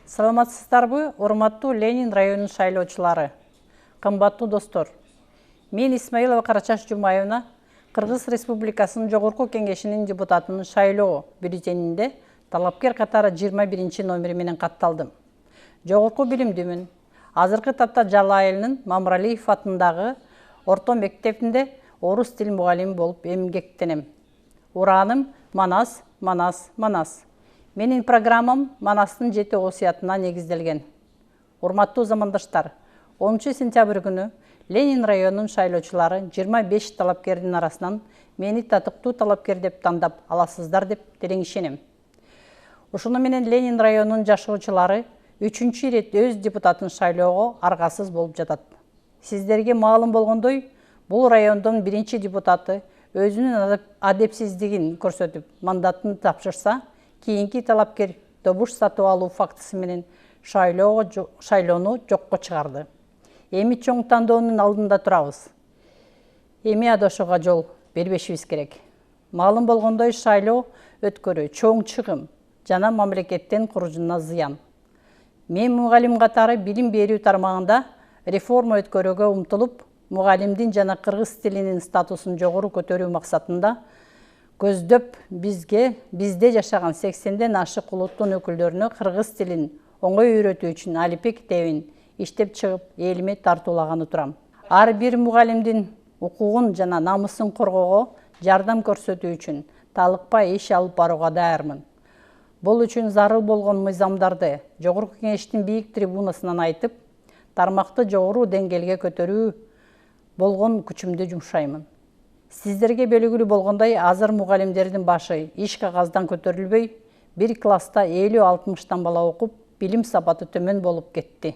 Саламатсыздарбы, урматтуу Ленин районунун шайлоочулары, кымбаттуу достор. Мен Исмаилова Карачаш Жумаевна, Кыргыз Республикасынын Жогорку Кеңешинин депутатынын шайлоо бюллетенинде талапкер катары 21 номери менен катталдым. Жогорку билимдүүмүн. Азыркы тапта Жалал айылынын Мамыралиев атындагы орто мектебинде орус тил мугалими болуп эмгектенем. Ураным Манас, Манас, Манас. Менин программам Манастын 7 осуятына негизделген. Урматтуу замандаштар, 10 сентябрь күнү Ленин районунун шайлоочулары 25 талапкердин арасынан мени татыктуу талапкер деп тандап аласыздар деп терең ишенем. Ушуну менен Ленин районунун жашоочулары 3-чү ирет өз депутатын шайлоого аргасыз болуп жатат. Сиздерге маалым болгондой, бул райондун биринчи депутаты өзүнүн адепсиздигин көрсөтүп, мандатын тапшырса, кийинки талапкер добуш сатып алуу фактысы менен шайлоону жокко чыгарды. Эми чоң тандоонун алдында турабыз. Эми адашууга жол бербешибиз керек. Маалым болгондой, шайлоо өткөрүү чоң чыгым жана мамлекеттин куружуна зыян. Мен мугалим катары билим берүү тармагында реформа өткөрүүгө умтулуп, мугалимдин жана кыргыз тилинин статусун жогору көтөрүү максатында көздөп бизде жашаган 80ден ашык улуттун өкүлдөрүнө кыргыз тилин оңой үйрөтүү үчүн алипе китебин иштеп чыгып, элиме тартуулаганы турам. Ар бир мугалимдин укугун жана намысын коргоого жардам көрсөтүү үчүн талыкпай иш алып барууга даярмын. Бул үчүн зарыл болгон мыйзамдарды Жогорку Кеңештин бийик трибунасынан айтып, тармакты жогору деңгээлге көтөрүү болгон күчүмдү жумшаймын. Сиздерге белгилүү болгондой, азыр мугалимдердин башы иш кагаздан көтөрүлбөй, бир класста 50-60 бала окуп, билим сапаты төмөн болуп кетти.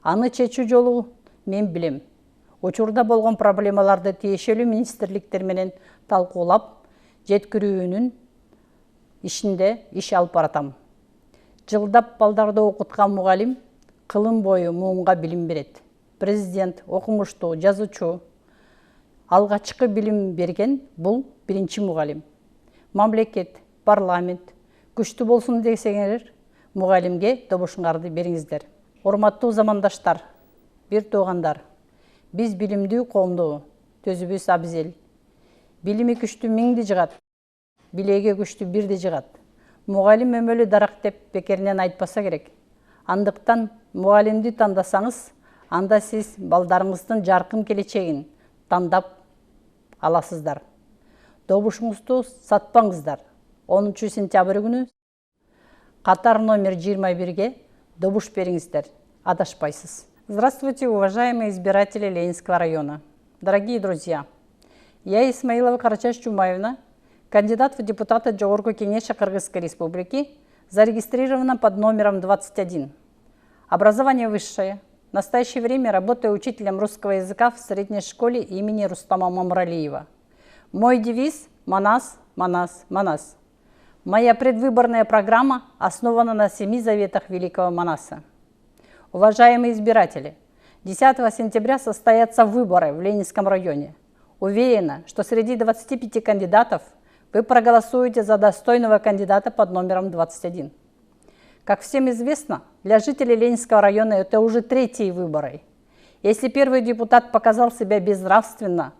Аны чечүү жолу мен билем. Учурда болгон проблемаларды тиешелүү министрликтер менен талкуулап, жеткирүүнүн ишинде иш алып баратам. Жылдап балдарды окуткан мугалим кылым бою муумга билим берет. Президент, окумуштуу, жазуучу, алгачкы билим берген бул биринчи мугалим. Мамлекет, парламент күчтүү болсун десеңер, мугалимге добушуңарды бериңиздер. Урматтуу замандаштар, бир туугандар, биз билимдүү коомду, төзүбүз абзел. Билими күчтүү миңди жыгат, билеги күчтүү бирди жыгат. Мугалим өмөлү дарак деп бекеринен айтпаса керек. Андыктан мугалимди тандасаңыз, анда сиз балдарыңыздын жаркын келечегин тандап аласыздар. Добушуңузду сатпаңыздар. 10 сентябрь күнү катар номер 21-ге добуш бериңиздер. Адашпайсыз. Здравствуйте, уважаемые избиратели Ленинского района. Дорогие друзья, я Исмаилова Карачаш Жумаевна, кандидат в депутаты Жогорку Кеңеша Кыргызской Республики, зарегистрирована под номером 21. Образование высшее. В настоящее время работаю учителем русского языка в средней школе имени Рустама Мамралиева. Мой девиз – Манас, Манас, Манас. Моя предвыборная программа основана на 7 заветах Великого Манаса. Уважаемые избиратели, 10 сентября состоятся выборы в Ленинском районе. Уверена, что среди 25 кандидатов вы проголосуете за достойного кандидата под номером 21. Как всем известно, для жителей Ленинского района это уже 3-е выборы. Если первый депутат показал себя безнравственно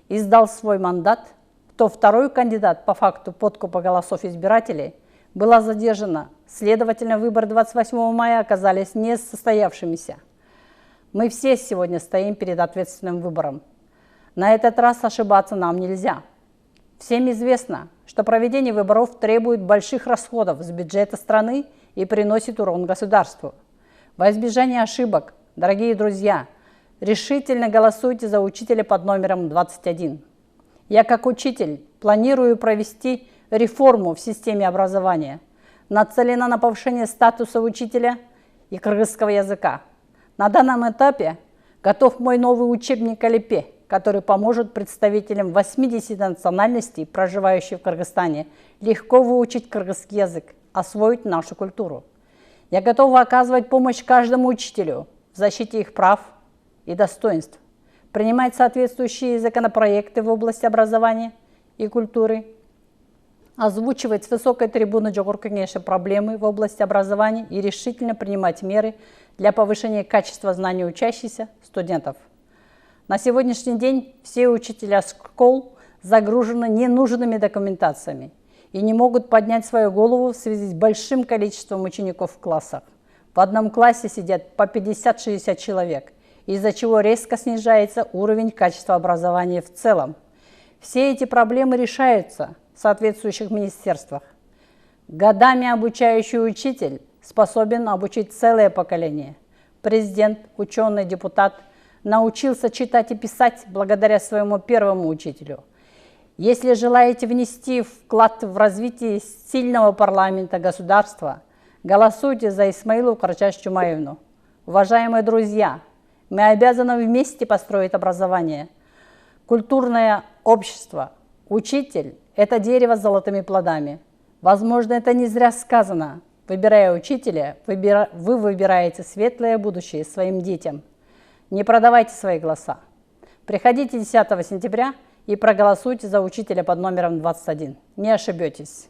и сдал свой мандат, то второй кандидат по факту подкупа голосов избирателей была задержана. Следовательно, выборы 28 мая оказались несостоявшимися. Мы все сегодня стоим перед ответственным выбором. На этот раз ошибаться нам нельзя. Всем известно, что проведение выборов требует больших расходов с бюджета страны и приносит урон государству. Во избежание ошибок, дорогие друзья, решительно голосуйте за учителя под номером 21. Я как учитель планирую провести реформу в системе образования, нацелена на повышение статуса учителя и кыргызского языка. На данном этапе готов мой новый учебник «Алипе», который поможет представителям 80 национальностей, проживающих в Кыргызстане, легко выучить кыргызский язык, освоить нашу культуру. Я готова оказывать помощь каждому учителю в защите их прав и достоинств, принимать соответствующие законопроекты в области образования и культуры, озвучивать с высокой трибуны Жогорку Кеңеши проблемы в области образования и решительно принимать меры для повышения качества знаний учащихся студентов. На сегодняшний день все учителя школ загружены ненужными документациями и не могут поднять свою голову в связи с большим количеством учеников в классах. В одном классе сидят по 50-60 человек, из-за чего резко снижается уровень качества образования в целом. Все эти проблемы решаются в соответствующих министерствах. Годами обучающий учитель способен обучить целое поколение. Президент, ученый, депутат научился читать и писать благодаря своему первому учителю. Если желаете внести вклад в развитие сильного парламента государства, голосуйте за Исмаилову Карачаш Жумаевну. Уважаемые друзья, мы обязаны вместе построить образование, культурное общество. Учитель – это дерево с золотыми плодами. Возможно, это не зря сказано. Выбирая учителя, вы выбираете светлое будущее своим детям. Не продавайте свои голоса. Приходите 10 сентября и проголосуйте за учителя под номером 21. Не ошибетесь.